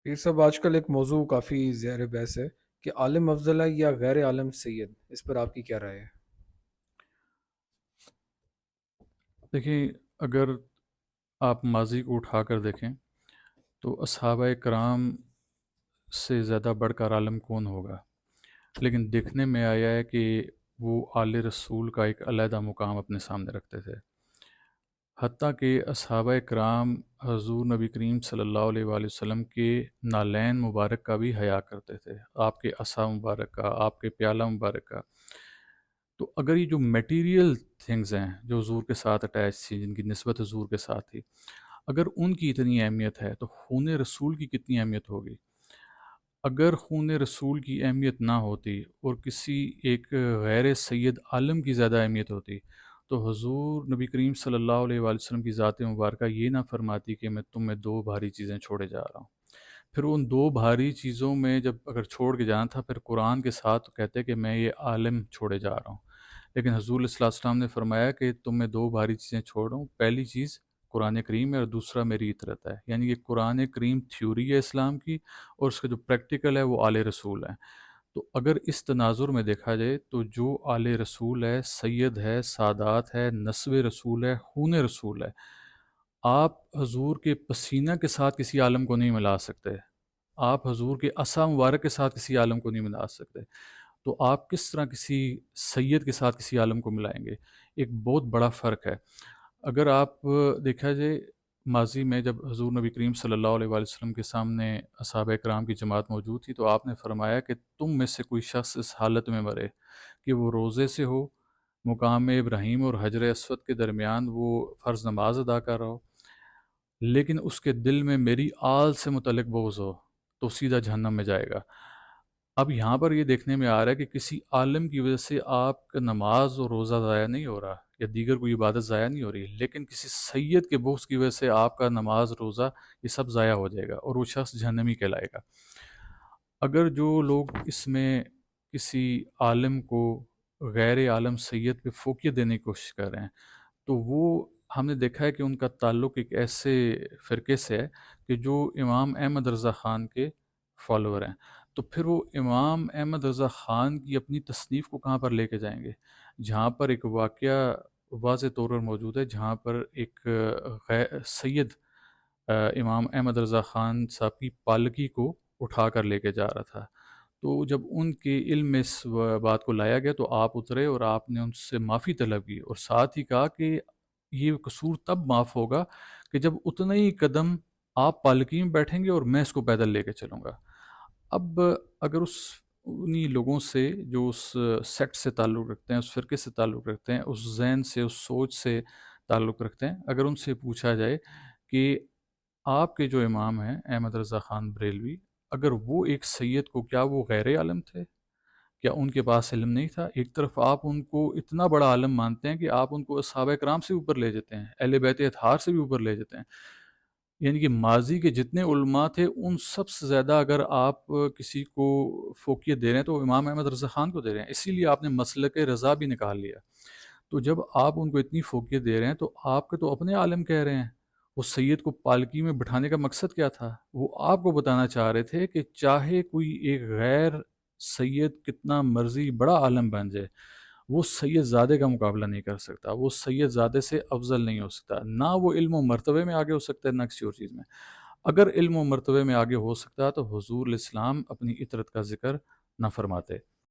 یہ سب آج کل ایک موضوع کافی زیر بحث ہے کہ عالم افضل ہے یا غیر عالم سید، اس پر آپ کی کیا رائے ہے؟ دیکھیں، اگر آپ ماضی کو اٹھا کر دیکھیں تو اصحابہ کرام سے زیادہ بڑھ کر عالم کون ہوگا؟ لیکن دیکھنے میں آیا ہے کہ وہ آل رسول کا ایک علیحدہ مقام اپنے سامنے رکھتے تھے، حتیٰ کہ اصحابہ کرام حضور نبی کریم صلی اللہ علیہ وآلہ وسلم کے نالین مبارک کا بھی حیا کرتے تھے، آپ کے عصا مبارک کا، آپ کے پیالہ مبارک کا۔ تو اگر یہ جو میٹیریل تھنگز ہیں جو حضور کے ساتھ اٹیچ تھی، جن کی نسبت حضور کے ساتھ تھی، اگر ان کی اتنی اہمیت ہے تو خون رسول کی کتنی اہمیت ہوگی؟ اگر خون رسول کی اہمیت نہ ہوتی اور کسی ایک غیر سید عالم کی زیادہ اہمیت ہوتی تو حضور نبی کریم صلی اللہ علیہ وآلہ وسلم کی ذات مبارکہ یہ نہ فرماتی کہ میں تم میں دو بھاری چیزیں چھوڑے جا رہا ہوں۔ پھر ان دو بھاری چیزوں میں جب اگر چھوڑ کے جانا تھا، پھر قرآن کے ساتھ کہتے کہ میں یہ عالم چھوڑے جا رہا ہوں، لیکن حضور صلی اللہ علیہ وسلم نے فرمایا کہ تم میں دو بھاری چیزیں چھوڑ رہا ہوں، پہلی چیز قرآن کریم ہے اور دوسرا میری اطرت ہے، یعنی کہ قرآن کریم تھیوری ہے اسلام کی، اور اس کا جو پریکٹیکل ہے وہ آل رسول ہے۔ تو اگر اس تناظر میں دیکھا جائے تو جو آل رسول ہے، سید ہے، سادات ہے، نسب رسول ہے، خون رسول ہے، آپ حضور کے پسینہ کے ساتھ کسی عالم کو نہیں ملا سکتے، آپ حضور کے عصا مبارک کے ساتھ کسی عالم کو نہیں ملا سکتے، تو آپ کس طرح کسی سید کے ساتھ کسی عالم کو ملائیں گے؟ ایک بہت بڑا فرق ہے۔ اگر آپ دیکھا جائے ماضی میں جب حضور نبی کریم صلی اللہ علیہ وآلہ وسلم کے سامنے اصحابہ کرام کی جماعت موجود تھی تو آپ نے فرمایا کہ تم میں سے کوئی شخص اس حالت میں مرے کہ وہ روزے سے ہو، مقام ابراہیم اور حجر اسود کے درمیان وہ فرض نماز ادا کر رہا ہو، لیکن اس کے دل میں میری آل سے متعلق بغض ہو، تو سیدھا جہنم میں جائے گا۔ اب یہاں پر یہ دیکھنے میں آ رہا ہے کہ کسی عالم کی وجہ سے آپ کا نماز اور روزہ ضائع نہیں ہو رہا یا دیگر کوئی عبادت ضائع نہیں ہو رہی، لیکن کسی سید کے بغض کی وجہ سے آپ کا نماز، روزہ، یہ سب ضائع ہو جائے گا اور وہ شخص جہنمی کہلائے گا۔ اگر جو لوگ اس میں کسی عالم کو غیر عالم سید پہ فوقیت دینے کی کوشش کر رہے ہیں تو وہ ہم نے دیکھا ہے کہ ان کا تعلق ایک ایسے فرقے سے ہے کہ جو امام احمد رضا خان کے فالوور ہیں۔ تو پھر وہ امام احمد رضا خان کی اپنی تصنیف کو کہاں پر لے کے جائیں گے؟ جہاں پر ایک واقعہ واضح طور پر موجود ہے، جہاں پر ایک سید امام احمد رضا خان صاحب کی پالکی کو اٹھا کر لے کے جا رہا تھا، تو جب ان کے علم میں اس بات کو لایا گیا تو آپ اترے اور آپ نے ان سے معافی طلب کی، اور ساتھ ہی کہا کہ یہ قصور تب معاف ہوگا کہ جب اتنا ہی قدم آپ پالکی میں بیٹھیں گے اور میں اس کو پیدل لے کے چلوں گا۔ اب اگر انہی لوگوں سے جو اس سیکٹ سے تعلق رکھتے ہیں، اس فرقے سے تعلق رکھتے ہیں، اس ذہن سے، اس سوچ سے تعلق رکھتے ہیں، اگر ان سے پوچھا جائے کہ آپ کے جو امام ہیں احمد رضا خان بریلوی، اگر وہ ایک سید کو، کیا وہ غیر عالم تھے؟ کیا ان کے پاس علم نہیں تھا؟ ایک طرف آپ ان کو اتنا بڑا عالم مانتے ہیں کہ آپ ان کو صحابہ کرام سے اوپر لے جاتے ہیں، اہل بیت اطہار سے بھی اوپر لے جاتے ہیں، یعنی کہ ماضی کے جتنے علماء تھے ان سب سے زیادہ اگر آپ کسی کو فوقیت دے رہے ہیں تو امام احمد رضا خان کو دے رہے ہیں، اسی لیے آپ نے مسلک رضا بھی نکال لیا۔ تو جب آپ ان کو اتنی فوقیت دے رہے ہیں تو آپ کے تو اپنے عالم کہہ رہے ہیں، اس سید کو پالکی میں بٹھانے کا مقصد کیا تھا؟ وہ آپ کو بتانا چاہ رہے تھے کہ چاہے کوئی ایک غیر سید کتنا مرضی بڑا عالم بن جائے، وہ سید زادے کا مقابلہ نہیں کر سکتا، وہ سید زادے سے افضل نہیں ہو سکتا، نہ وہ علم و مرتبے میں آگے ہو سکتا ہے نہ کسی اور چیز میں۔ اگر علم و مرتبے میں آگے ہو سکتا تو حضور علیہ السلام اپنی اطرت کا ذکر نہ فرماتے۔